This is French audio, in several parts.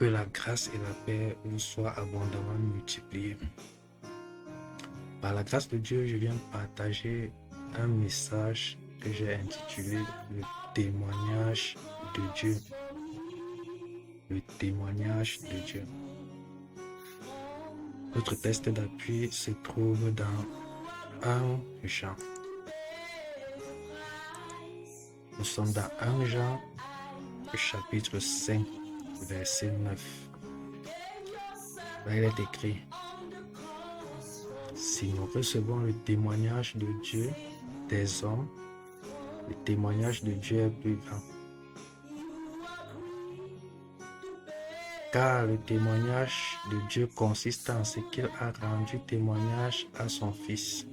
Que la grâce et la paix vous soient abondamment multipliées. Par la grâce de Dieu, je viens partager un message que j'ai intitulé Le témoignage de Dieu. Le témoignage de Dieu. Notre texte d'appui se trouve dans 1 Jean. Nous sommes dans 1 Jean, chapitre 5, verset 9. Là, il est écrit: si nous recevons le témoignage de Dieu des hommes, le témoignage de Dieu est plus grand. Car le témoignage de Dieu consiste en ce qu'il a rendu témoignage à son Fils.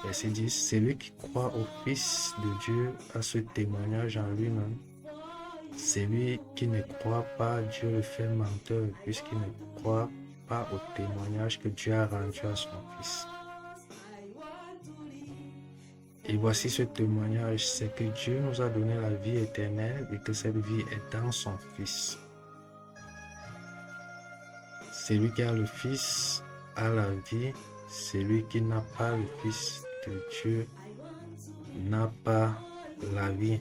Verset 10. Celui qui croit au Fils de Dieu a ce témoignage en lui-même. Celui qui ne croit pas, Dieu le fait menteur, puisqu'il ne croit pas au témoignage que Dieu a rendu à son Fils. Et voici ce témoignage, c'est que Dieu nous a donné la vie éternelle et que cette vie est dans son Fils. Celui qui a le Fils a la vie, celui qui n'a pas le Fils de Dieu n'a pas la vie.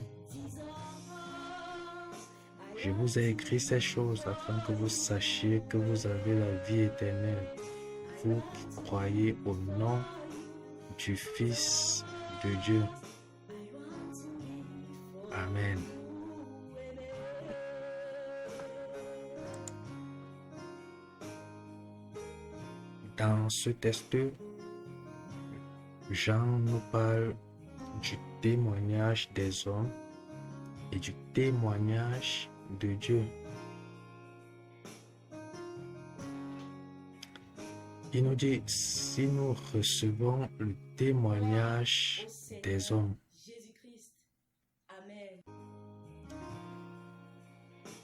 Je vous ai écrit ces choses afin que vous sachiez que vous avez la vie éternelle, vous qui croyez au nom du Fils de Dieu. Amen. Dans ce texte, Jean nous parle du témoignage des hommes et du témoignage de Dieu. Il nous dit, si nous recevons le témoignage des hommes,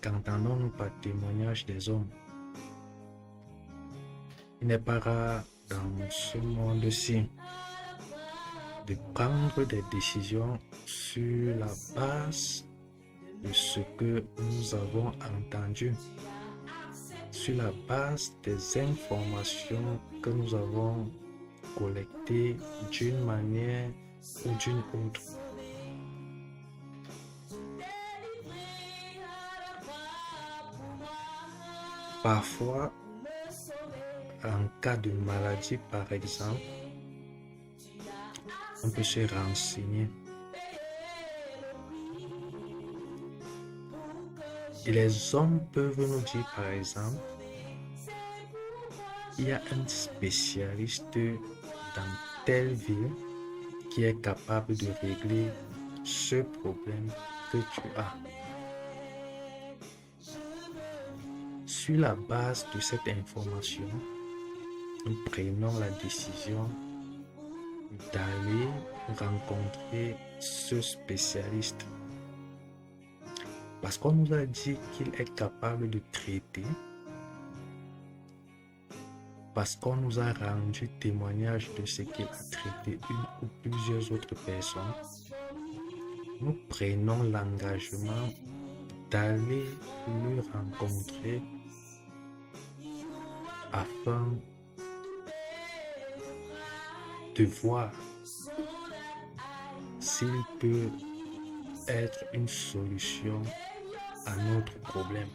qu'entendons-nous par témoignage des hommes? Il n'est pas rare dans ce monde-ci de prendre des décisions sur la base de ce que nous avons entendu, sur la base des informations que nous avons collectées d'une manière ou d'une autre. Parfois, en cas de maladie par exemple, on peut se renseigner. Et les hommes peuvent nous dire par exemple, il y a un spécialiste dans telle ville qui est capable de régler ce problème que tu as. Sur la base de cette information, nous prenons la décision d'aller rencontrer ce spécialiste. Parce qu'on nous a dit qu'il est capable de traiter, parce qu'on nous a rendu témoignage de ce qu'il a traité une ou plusieurs autres personnes, nous prenons l'engagement d'aller le rencontrer afin de voir s'il peut être une solution à notre problème.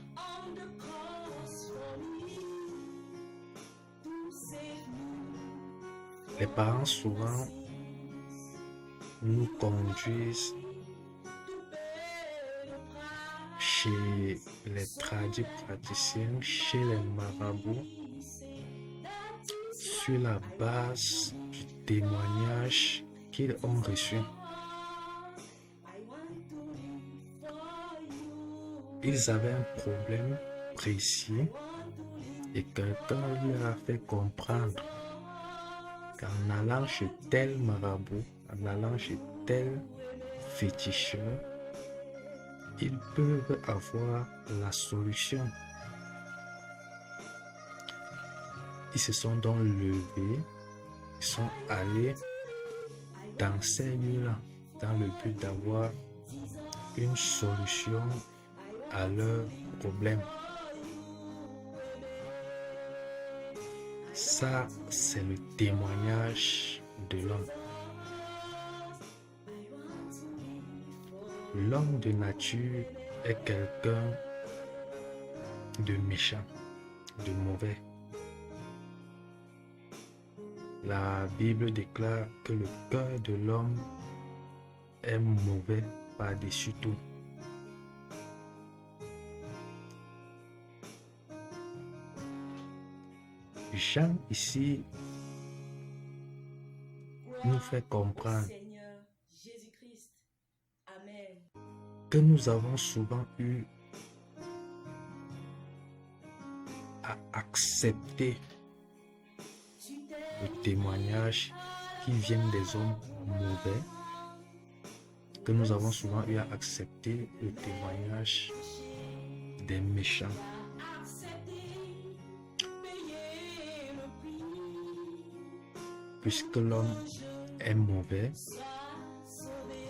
Les parents souvent nous conduisent chez les tradipraticiens, chez les marabouts, sur la base du témoignage qu'ils ont reçu. Ils avaient un problème précis et quelqu'un leur a fait comprendre qu'en allant chez tel marabout, en allant chez tel féticheur, ils peuvent avoir la solution. Ils se sont donc levés, ils sont allés dans ces lieux-là, dans le but d'avoir une solution à leurs problèmes. Ça, c'est le témoignage de l'homme. L'homme de nature est quelqu'un de méchant, de mauvais. La Bible déclare que le cœur de l'homme est mauvais par-dessus tout. Jean ici nous fait comprendre que nous avons souvent eu à accepter le témoignage qui vient des hommes mauvais, que nous avons souvent eu à accepter le témoignage des méchants. Puisque l'homme est mauvais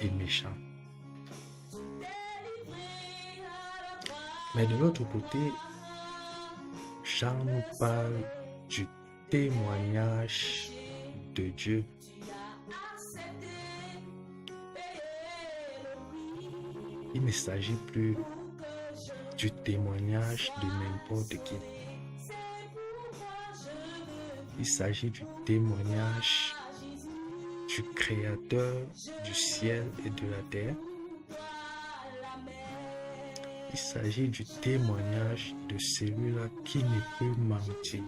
et méchant. Mais de l'autre côté, Jean nous parle du témoignage de Dieu. Il ne s'agit plus du témoignage de n'importe qui. Il s'agit du témoignage du Créateur du ciel et de la terre. Il s'agit du témoignage de celui-là qui ne peut mentir,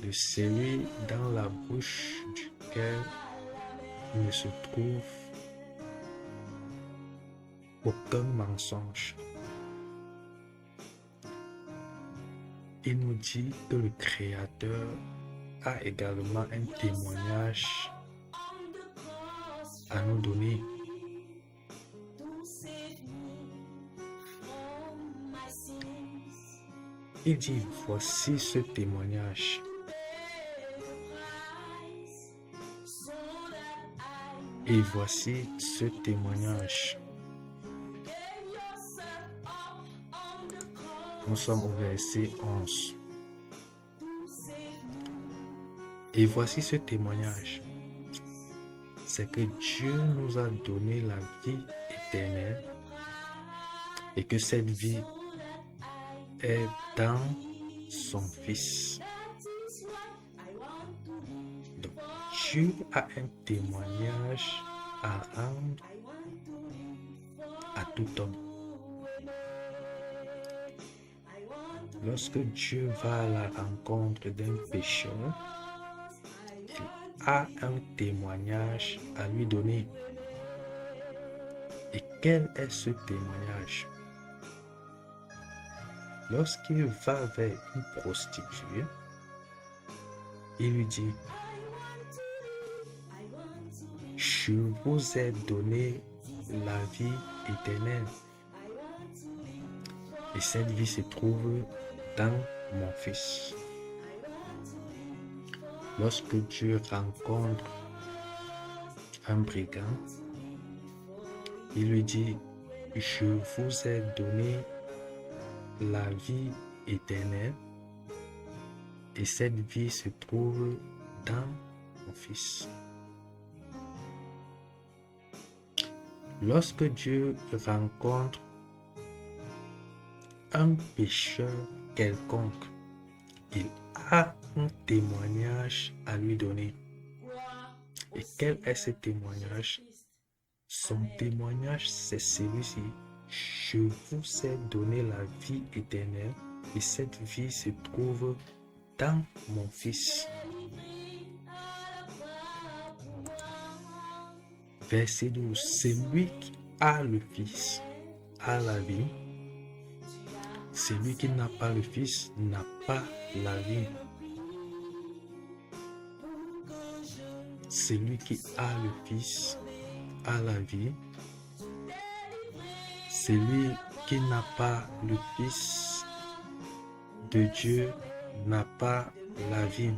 de celui dans la bouche duquel il ne se trouve aucun mensonge. Il nous dit que le Créateur a également un témoignage à nous donner. Il dit, voici ce témoignage. Et voici ce témoignage. Nous sommes au verset 11. Et voici ce témoignage. C'est que Dieu nous a donné la vie éternelle et que cette vie est dans son Fils. Donc, Dieu a un témoignage à rendre à tout homme. Lorsque Dieu va à la rencontre d'un pécheur, il a un témoignage à lui donner. Et quel est ce témoignage? Lorsqu'il va vers une prostituée, il lui dit, je vous ai donné la vie éternelle. Et cette vie se trouve dans mon Fils. Lorsque Dieu rencontre un brigand, il lui dit, je vous ai donné la vie éternelle et cette vie se trouve dans mon Fils. Lorsque Dieu rencontre un pécheur quelconque, il a un témoignage à lui donner. Et quel est ce témoignage? Son témoignage, c'est celui-ci. Je vous ai donné la vie éternelle et cette vie se trouve dans mon Fils. Verset 12. Celui qui a le Fils a la vie. Celui qui n'a pas le Fils n'a pas la vie. Celui qui a le Fils a la vie. Celui qui n'a pas le Fils de Dieu n'a pas la vie.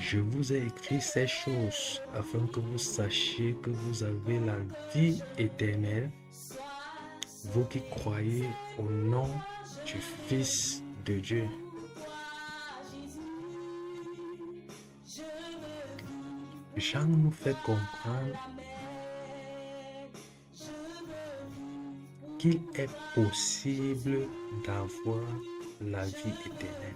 Je vous ai écrit ces choses afin que vous sachiez que vous avez la vie éternelle, vous qui croyez au nom du Fils de Dieu. Jean nous fait comprendre qu'il est possible d'avoir la vie éternelle.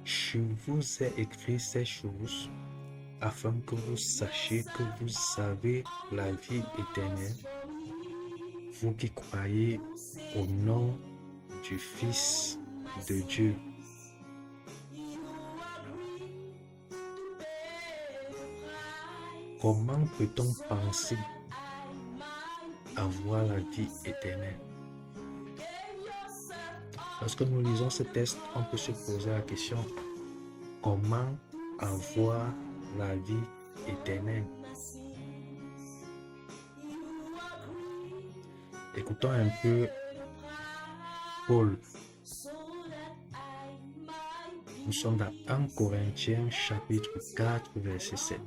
Je vous ai écrit ces choses afin que vous sachiez que vous avez la vie éternelle, vous qui croyez au nom du Fils de Dieu. Comment peut-on penser avoir la vie éternelle? Lorsque nous lisons ce texte, on peut se poser la question, comment avoir la vie éternelle? Écoutons un peu Paul. Nous sommes dans 1 Corinthiens chapitre 4 verset 7.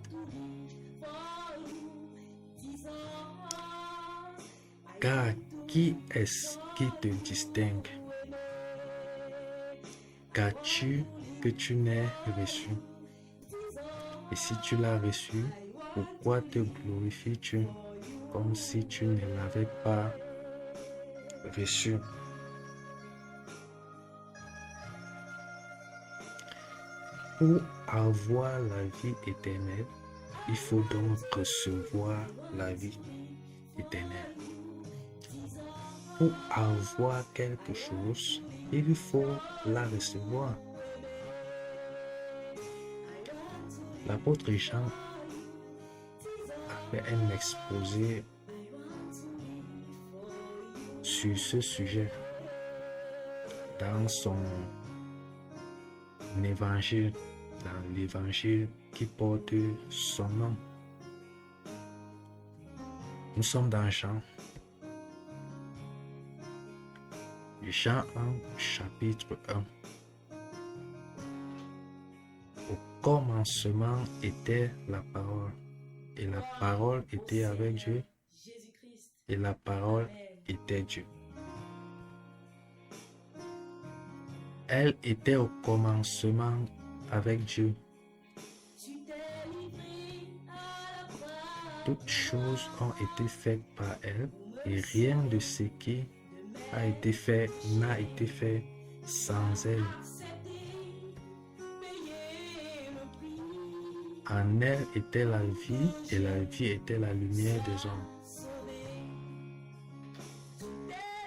Car qui est-ce qui te distingue? Qu'as-tu que tu n'aies reçu? Et si tu l'as reçu, pourquoi te glorifies-tu comme si tu ne l'avais pas reçu? Pour avoir la vie éternelle, il faut donc recevoir la vie éternelle. Pour avoir quelque chose, il faut la recevoir. L'apôtre Jean a fait un exposé sur ce sujet dans son évangile, dans l'évangile qui porte son nom. Nous sommes dans Jean 1, chapitre 1. Au commencement était la parole, et la parole était avec Dieu, et la parole était Dieu. Elle était au commencement avec Dieu. Toutes choses ont été faites par elle, et rien de ce qui a été fait n'a été fait sans elle. En elle était la vie, et la vie était la lumière des hommes.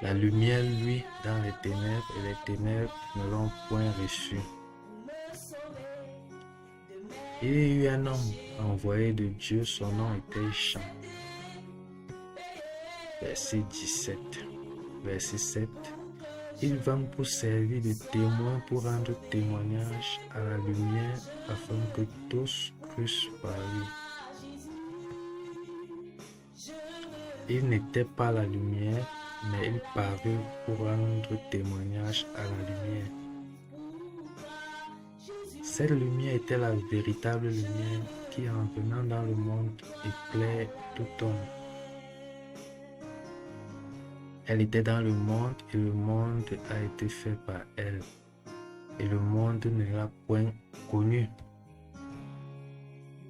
La lumière, lui, dans les ténèbres, et les ténèbres ne l'ont point reçue. Il y a eu un homme envoyé de Dieu, son nom était Jean. Verset 17. Verset 7. Il vint pour servir de témoin, pour rendre témoignage à la lumière, afin que tous crussent par lui. Il n'était pas la lumière, mais il parut pour rendre témoignage à la lumière. Cette lumière était la véritable lumière qui, en venant dans le monde, éclaire tout homme. Elle était dans le monde, et le monde a été fait par elle, et le monde ne l'a point connue.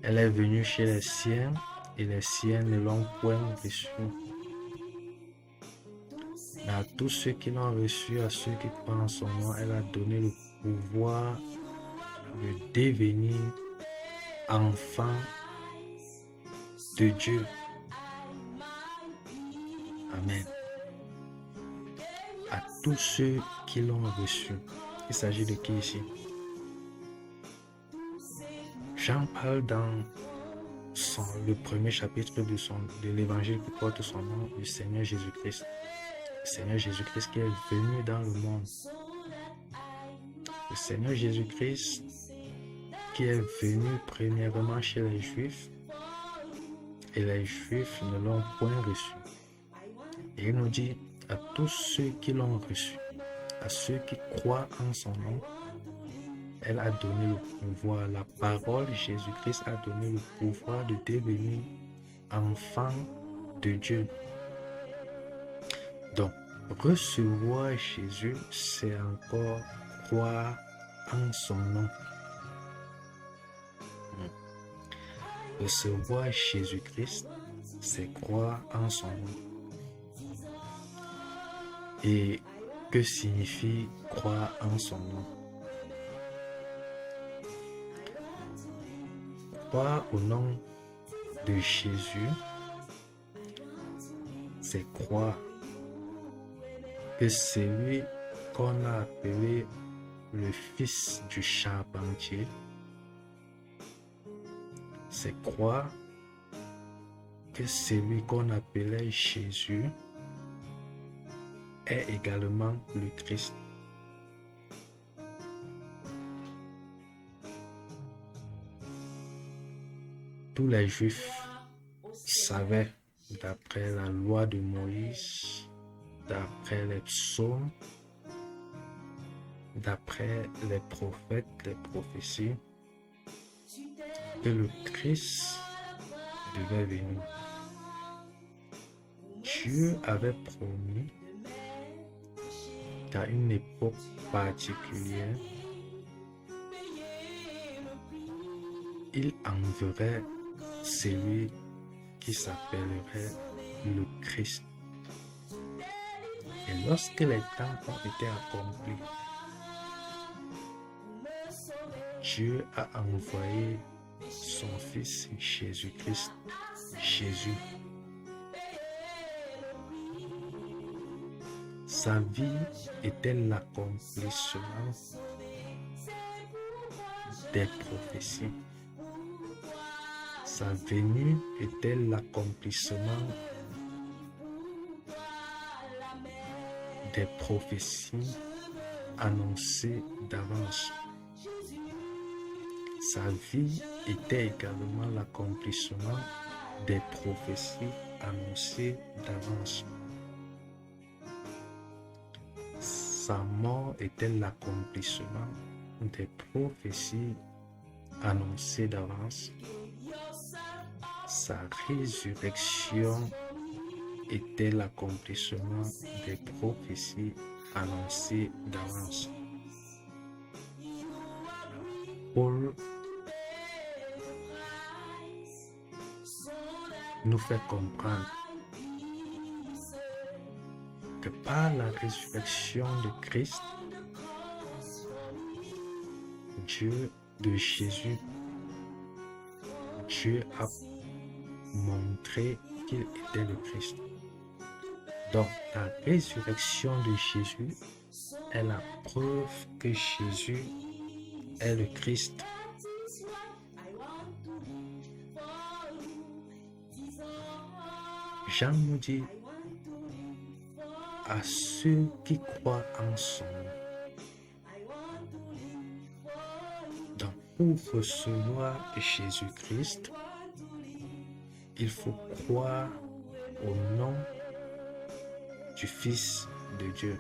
Elle est venue chez les siens, et les siens ne l'ont point reçue. Mais à tous ceux qui l'ont reçue, à ceux qui croient en son nom, elle a donné le pouvoir de devenir enfants de Dieu. Amen. À tous ceux qui l'ont reçu. Il s'agit de qui ici? Jean parle dans le premier chapitre de l'évangile qui porte son nom, du Seigneur Jésus-Christ. Le Seigneur Jésus-Christ qui est venu dans le monde. Le Seigneur Jésus-Christ qui est venu premièrement chez les Juifs et les Juifs ne l'ont point reçu. Et il nous dit à tous ceux qui l'ont reçu, à ceux qui croient en son nom, elle a donné le pouvoir, la parole Jésus-Christ a donné le pouvoir de devenir enfant de Dieu. Donc, recevoir Jésus, c'est encore croire en son nom. Recevoir Jésus-Christ, c'est croire en son nom. Et que signifie croire en son nom? Croire au nom de Jésus, c'est croire que c'est lui qu'on a appelé le fils du charpentier. C'est croire que celui qu'on appelait Jésus est également le Christ. Tous les Juifs savaient, d'après la loi de Moïse, d'après les psaumes, d'après les prophètes, les prophéties, que le Christ devait venir. Dieu avait promis qu'à une époque particulière, il enverrait celui qui s'appellerait le Christ. Et lorsque les temps ont été accomplis, Dieu a envoyé son Fils Jésus-Christ, Jésus. Sa vie était l'accomplissement des prophéties. Sa venue était l'accomplissement des prophéties annoncées d'avance. Sa vie était également l'accomplissement des prophéties annoncées d'avance. Sa mort était l'accomplissement des prophéties annoncées d'avance. Sa résurrection était l'accomplissement des prophéties annoncées d'avance. Paul nous fait comprendre que par la résurrection de Christ, Jésus, Dieu a montré qu'il était le Christ. Donc, la résurrection de Jésus est la preuve que Jésus est le Christ. Jean nous dit à ceux qui croient en son nom. Donc, pour recevoir Jésus-Christ, il faut croire au nom du Fils de Dieu.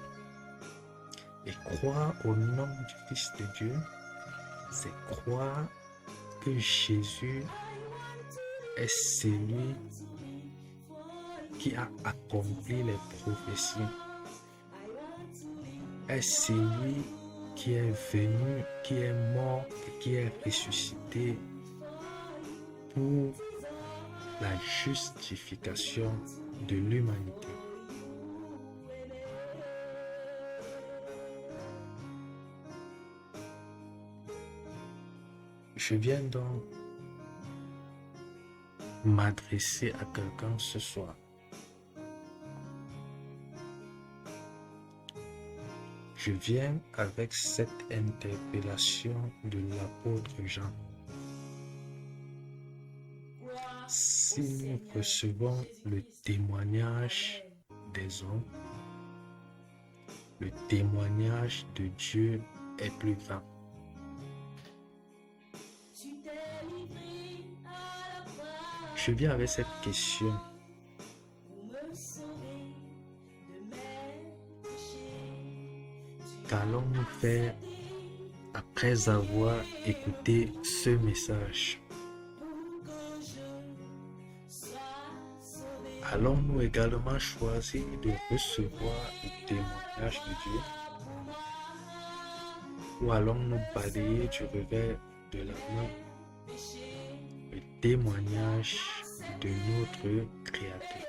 Et croire au nom du Fils de Dieu, c'est croire que Jésus est celui qui a accompli les prophéties, est celui qui est venu, qui est mort et qui est ressuscité pour la justification de l'humanité. Je viens donc m'adresser à quelqu'un ce soir. Je viens avec cette interpellation de l'apôtre Jean. Si nous recevons le témoignage des hommes, le témoignage de Dieu est plus grand. Je viens avec cette question. Qu'allons-nous faire après avoir écouté ce message? Allons-nous également choisir de recevoir le témoignage de Dieu? Ou allons-nous balayer du revers de la main le témoignage de notre Créateur?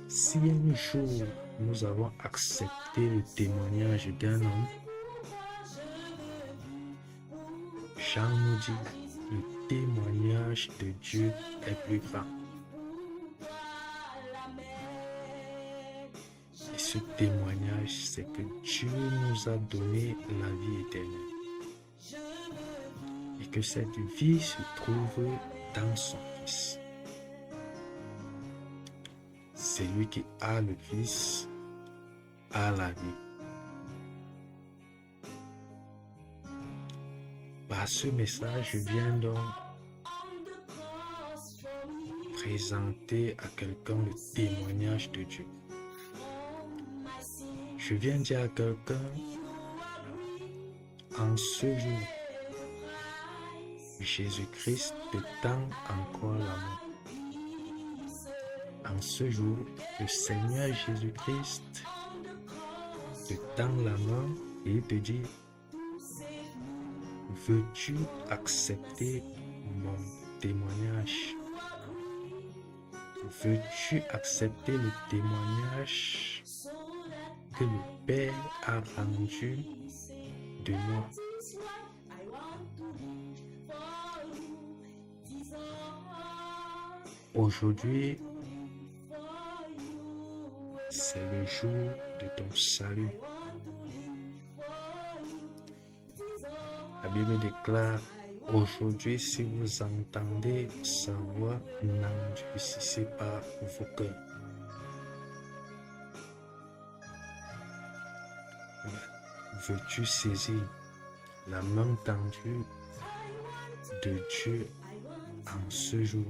Si un jour nous avons accepté le témoignage d'un homme, Jean nous dit, le témoignage de Dieu est plus grand. Et ce témoignage, c'est que Dieu nous a donné la vie éternelle. Et que cette vie se trouve dans son Fils. Celui qui a le Fils a la vie. Par ce message, je viens donc présenter à quelqu'un le témoignage de Dieu. Je viens dire à quelqu'un, en ce jour, Jésus-Christ te tend encore la main. En ce jour, le Seigneur Jésus-Christ te tend la main et il te dit, veux-tu accepter mon témoignage? Veux-tu accepter le témoignage que le Père a rendu de moi? Aujourd'hui, c'est le jour de ton salut. La Bible déclare, aujourd'hui, si vous entendez sa voix, n'endurcissez pas vos cœurs. Veux-tu saisir la main tendue de Dieu en ce jour?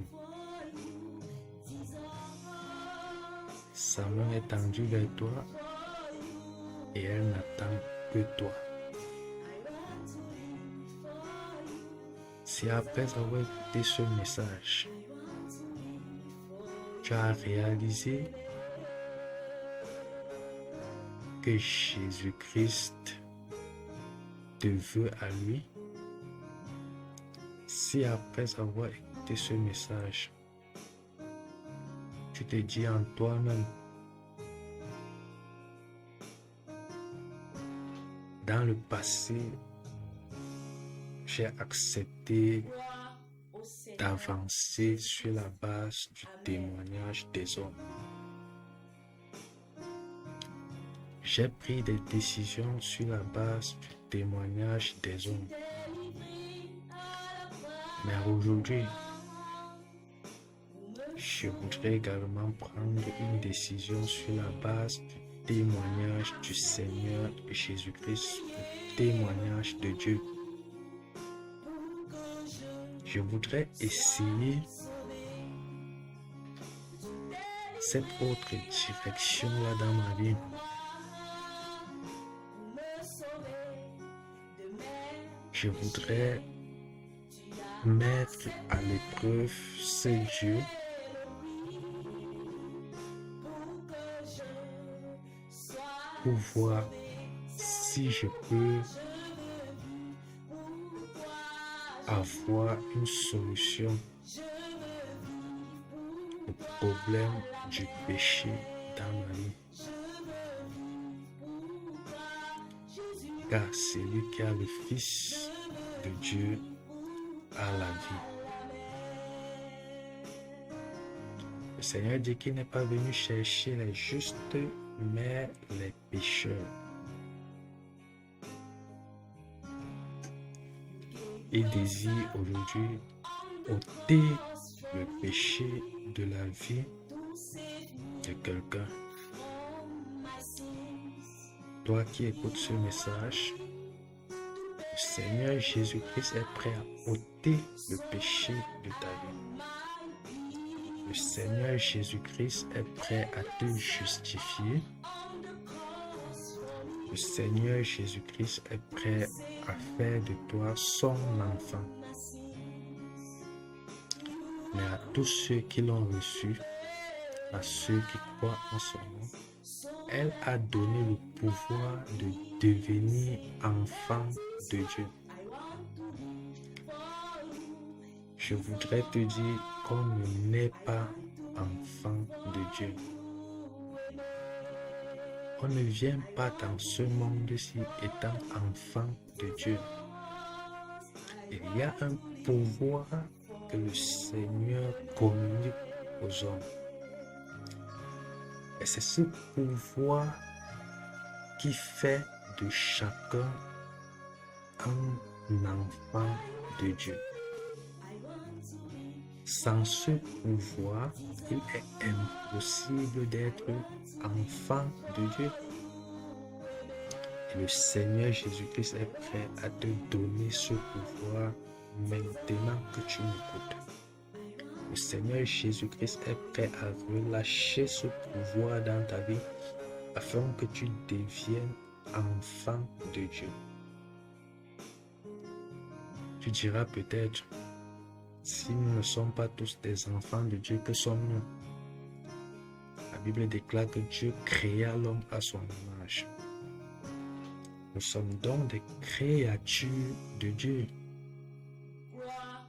Sa main est tendue vers toi et elle n'attend que toi. Si après avoir écouté ce message, tu as réalisé que Jésus-Christ te veut à lui, si après avoir écouté ce message, tu te dis en toi-même, dans le passé, j'ai accepté d'avancer sur la base du témoignage des hommes. J'ai pris des décisions sur la base du témoignage des hommes. Mais aujourd'hui, je voudrais également prendre une décision sur la base du témoignage du Seigneur Jésus-Christ, le témoignage de Dieu. Je voudrais essayer cette autre direction-là dans ma vie. Je voudrais mettre à l'épreuve ce Dieu pour voir si je peux avoir une solution au problème du péché dans ma vie. Car celui qui a le Fils de Dieu a la vie. Le Seigneur dit qu'il n'est pas venu chercher les justes, mais les pécheurs. Il désire aujourd'hui ôter le péché de la vie de quelqu'un. Toi qui écoutes ce message, Le Seigneur Jésus-Christ est prêt à ôter le péché de ta vie. Le Seigneur Jésus-Christ est prêt à te justifier. Le Seigneur Jésus-Christ est prêt à faire de toi son enfant. Mais à tous ceux qui l'ont reçu, à ceux qui croient en son nom, elle a donné le pouvoir de devenir enfant de Dieu. Je voudrais te dire qu'on ne naît pas enfant de Dieu. On ne vient pas dans ce monde-ci étant enfant de Dieu. Il y a un pouvoir que le Seigneur communique aux hommes. Et c'est ce pouvoir qui fait de chacun un enfant de Dieu. Sans ce pouvoir, il est impossible d'être enfant de Dieu. Et le Seigneur Jésus-Christ est prêt à te donner ce pouvoir maintenant que tu m'écoutes. Le Seigneur Jésus-Christ est prêt à relâcher ce pouvoir dans ta vie afin que tu deviennes enfant de Dieu. Tu diras peut-être, si nous ne sommes pas tous des enfants de Dieu, que sommes-nous? La Bible déclare que Dieu créa l'homme à son image. Nous sommes donc des créatures de Dieu.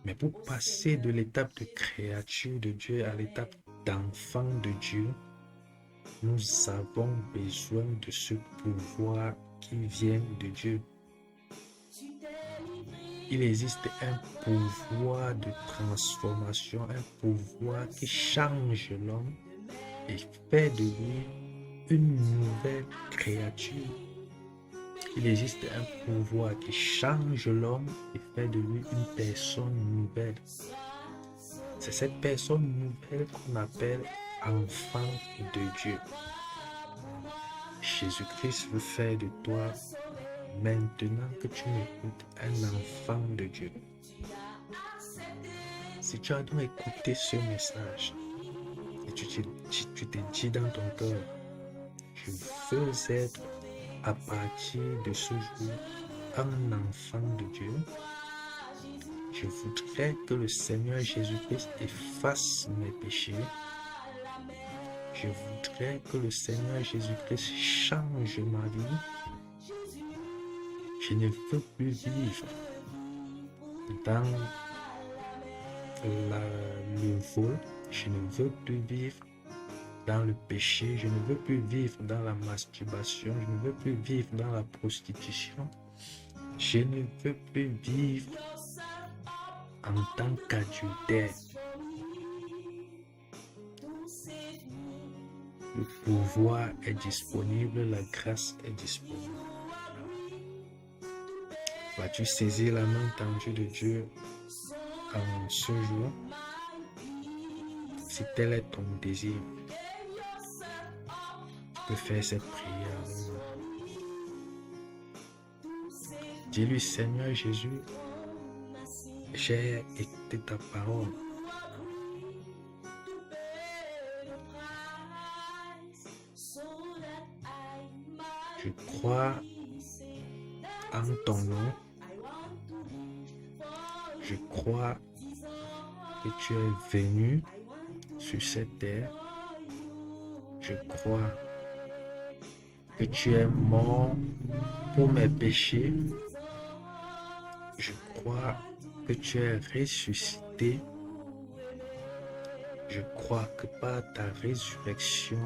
Mais pour passer de l'étape de créature de Dieu à l'étape d'enfant de Dieu, nous avons besoin de ce pouvoir qui vient de Dieu. Il existe un pouvoir de transformation, un pouvoir qui change l'homme et fait de lui une nouvelle créature. Il existe un pouvoir qui change l'homme et fait de lui une personne nouvelle. C'est cette personne nouvelle qu'on appelle enfant de Dieu. Jésus-Christ veut faire de toi, maintenant que tu m'écoutes, un enfant de Dieu. Si tu as donc écouté ce message et tu te dis dans ton cœur, je veux être à partir de ce jour un enfant de Dieu, je voudrais que le Seigneur Jésus-Christ efface mes péchés. Je voudrais que le Seigneur Jésus-Christ change ma vie. Je ne veux plus vivre dans le vol. Je ne veux plus vivre dans le péché. Je ne veux plus vivre dans la masturbation. Je ne veux plus vivre dans la prostitution. Je ne veux plus vivre en tant qu'adultère. Le pouvoir est disponible, la grâce est disponible. Vas-tu saisir la main tendue de Dieu en ce jour? Si tel est ton désir, tu peux faire cette prière. Dis-lui, Seigneur Jésus, j'ai écouté ta parole. Je crois en ton nom. Je crois que tu es venu sur cette terre. Je crois que tu es mort pour mes péchés. Je crois que tu es ressuscité. Je crois que par ta résurrection,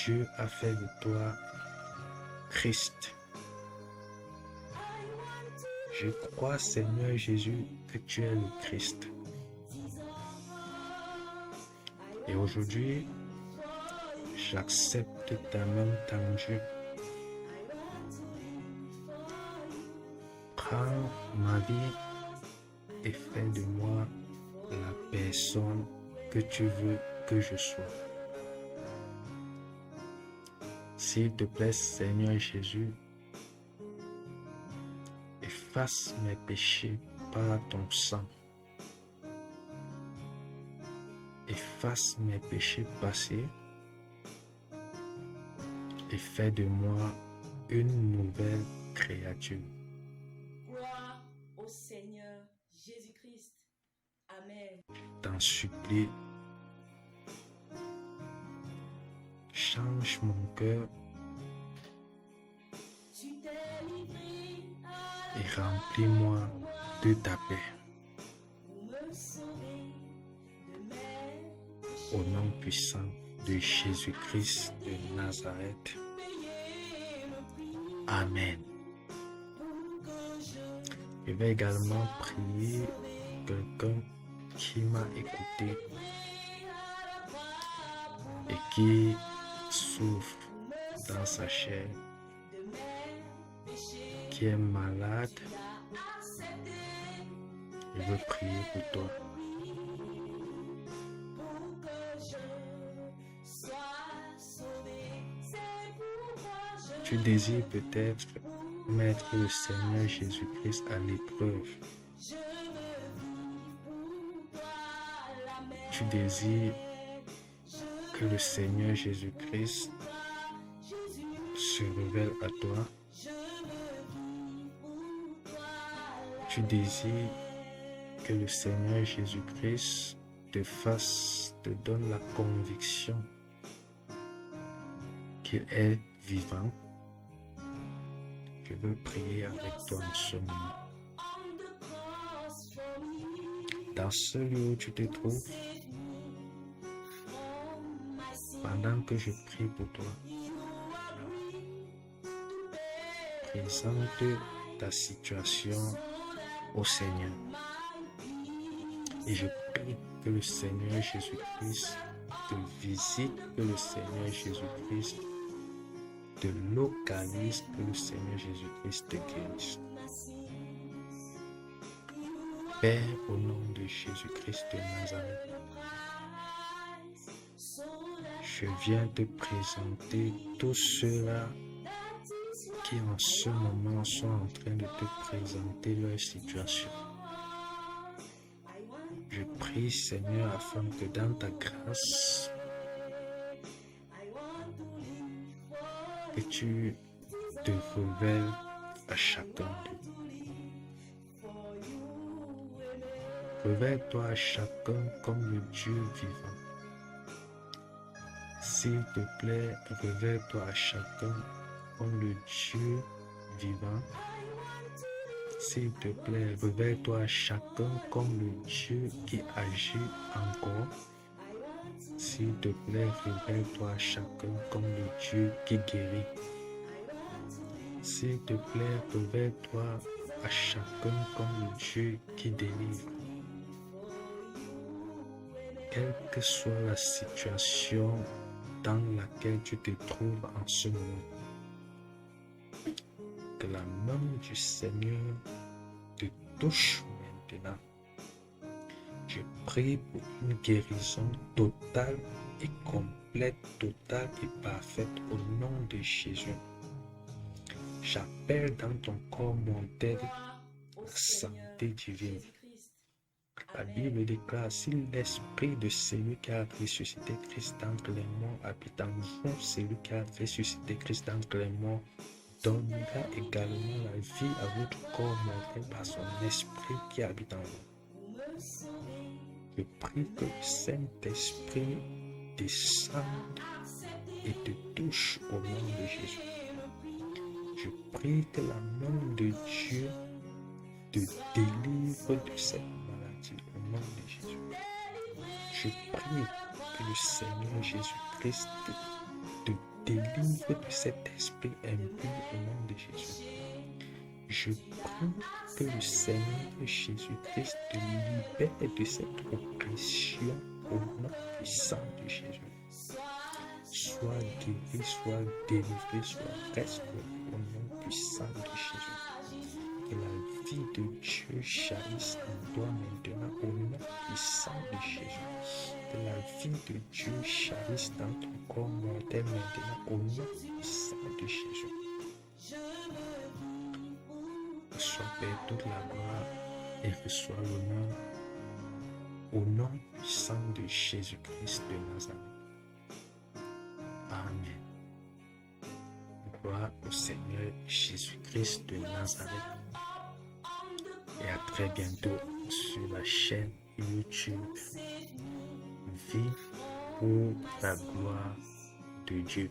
Dieu a fait de toi Christ. Je crois, Seigneur Jésus, que tu es le Christ. Et aujourd'hui, j'accepte ta main tendue. Prends ma vie et fais de moi la personne que tu veux que je sois. S'il te plaît, Seigneur Jésus, Efface mes péchés par ton sang. Efface mes péchés passés et fais de moi une nouvelle créature. Gloire au Seigneur Jésus-Christ. Amen. T'en supplie, change mon cœur Tu t'es livré à et remplis-moi de ta paix. pour me sauver de mes péchés. Au nom puissant de Jésus-Christ de Nazareth. Payer le prix Amen. pour que je Je vais également prier quelqu'un qui m'a écouté et qui souffre dans sa chair, qui est malade. Je veux prier pour toi. Tu désires peut-être mettre le Seigneur Jésus-Christ à l'épreuve. Tu désires que le Seigneur Jésus-Christ se révèle à toi. Tu désires que le Seigneur Jésus-Christ te donne la conviction qu'il est vivant. Je veux prier avec toi en ce moment. Dans ce lieu où tu te trouves, pendant que je prie pour toi, présente ta situation au Seigneur. Et je prie que le Seigneur Jésus-Christ te visite, que le Seigneur Jésus-Christ te localise, que le Seigneur Jésus-Christ te guérisse. Père, au nom de Jésus-Christ de Nazareth, je viens te présenter tous ceux-là qui en ce moment sont en train de te présenter leur situation. Je prie, Seigneur, afin que dans ta grâce, que tu te révèles à chacun d'eux. Révèle-toi à chacun comme le Dieu vivant. S'il te plaît, révèle-toi à chacun comme le Dieu vivant. S'il te plaît, révèle-toi à chacun comme le Dieu qui agit encore. S'il te plaît, révèle-toi à chacun comme le Dieu qui guérit. S'il te plaît, révèle-toi à chacun comme le Dieu qui délivre. Quelle que soit la situation dans laquelle tu te trouves en ce moment, que la main du Seigneur te touche maintenant. Je prie pour une guérison totale et complète, totale et parfaite au nom de Jésus. J'appelle dans ton corps mortel la santé divine. La Bible déclare, si l'esprit de celui qui a ressuscité Christ d'entre les morts habite en vous, celui qui a ressuscité Christ d'entre les morts donnera également la vie à votre corps mortel par son esprit qui habite en vous. Je prie que le Saint-Esprit descende et te touche au nom de Jésus. Je prie que la main de Dieu te délivre de cette maladie au nom de Jésus. Je prie que le Seigneur Jésus-Christ te délivre de cet esprit impur au nom de Jésus. Je prie que le Seigneur Jésus-Christ te libère de cette oppression au nom puissant de Jésus. Sois guéri, sois délivré, sois restauré au nom puissant de Jésus. Que la vie de Dieu jaillisse en toi maintenant au nom puissant de Jésus. Que la vie de Dieu jaillisse dans ton corps mortel maintenant au nom puissant de Jésus. soit, Père, toute la gloire et reçois l'honneur au nom puissant de Jésus-Christ de Nazareth. Amen. Gloire au Seigneur Jésus-Christ de Nazareth. Et à très bientôt sur la chaîne YouTube. Vive pour la gloire de Dieu.